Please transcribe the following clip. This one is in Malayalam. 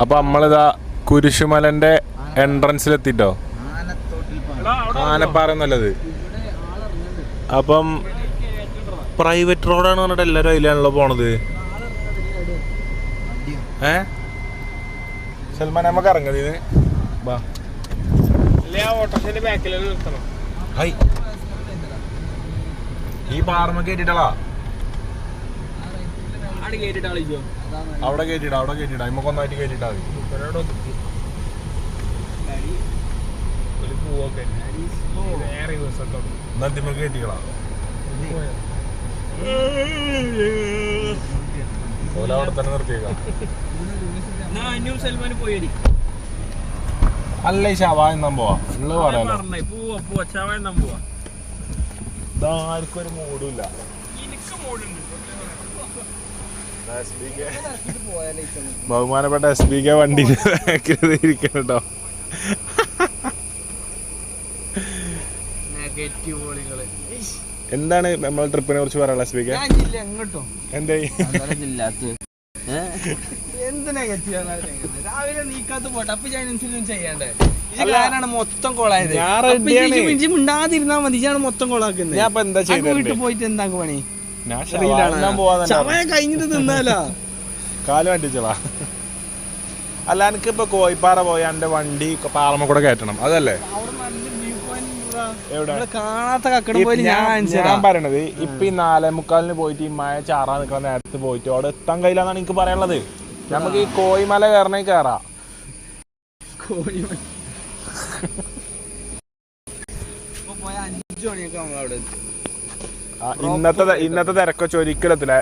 അപ്പൊ നമ്മളിതാ കുരിശുമലന്റെ എൻട്രൻസിലെത്തിട്ടോ. ആനപ്പാറ എന്നുള്ളത്. അപ്പം പ്രൈവറ്റ് റോഡാണ് പറഞ്ഞിട്ട് എല്ലാരും അതിലാണല്ലോ പോണത്. സൽമാൻ നമുക്ക് ഇറങ്ങത് ഈ പാറമ കേട്ടിട്ടാ അവിടെ കേട്ടിട്ടാ നമുക്ക് ഒന്നായിട്ട് കേട്ടിട്ടാ മതി കേട്ടിക്കളാ അവിടെ തന്നെ നിർത്തിയേക്കാം. അല്ല ഈ ഷവായ പോവാ ഉള്ളത് പറയാലോ. ഇതാർക്കും ഒരു മൂടുമില്ല. ബഹുമാനപ്പെട്ട SBK വണ്ടി ഇരിക്കണോ. എന്താണ് നമ്മളെ ട്രിപ്പിനെ കുറിച്ച് പറയാനുള്ള SBK? എന്താ രാവിലെ നീക്കാത്ത പോട്ടെ അപ്പൊ ചെയ്യണ്ടേ മൊത്തം കൊളായത്. മിണ്ടാതിരുന്നാ മതി. മൊത്തം കൊളാക്കുന്നത്. വീട്ടിൽ പോയിട്ട് എന്താ പണി? സമയം കഴിഞ്ഞിട്ട് തിന്നാലോ. കാല് വണ്ടിച്ചോളാ. അല്ല എനിക്കിപ്പോ കോയിപ്പാറ പോയ എന്റെ വണ്ടി പാറമ കൂടെ കയറ്റണം അതല്ലേ കാണാത്ത കക്കട പോലെ. ഞാൻ പറയണത് ഇപ്പൊ ഈ 4:45 പോയിട്ട് ഈ മഴ ചാറാൻ നിൽക്കുന്ന നേരത്ത് പോയിട്ട് അവിടെ എത്താൻ കഴിയില്ലെന്നാണ് എനിക്ക് പറയാനുള്ളത്. നമുക്ക് ഈ കോയിമല കയറണേ കയറാം. ഇന്നത്തെ തിരക്കൊക്കെ ഒരിക്കലെത്തില്ല.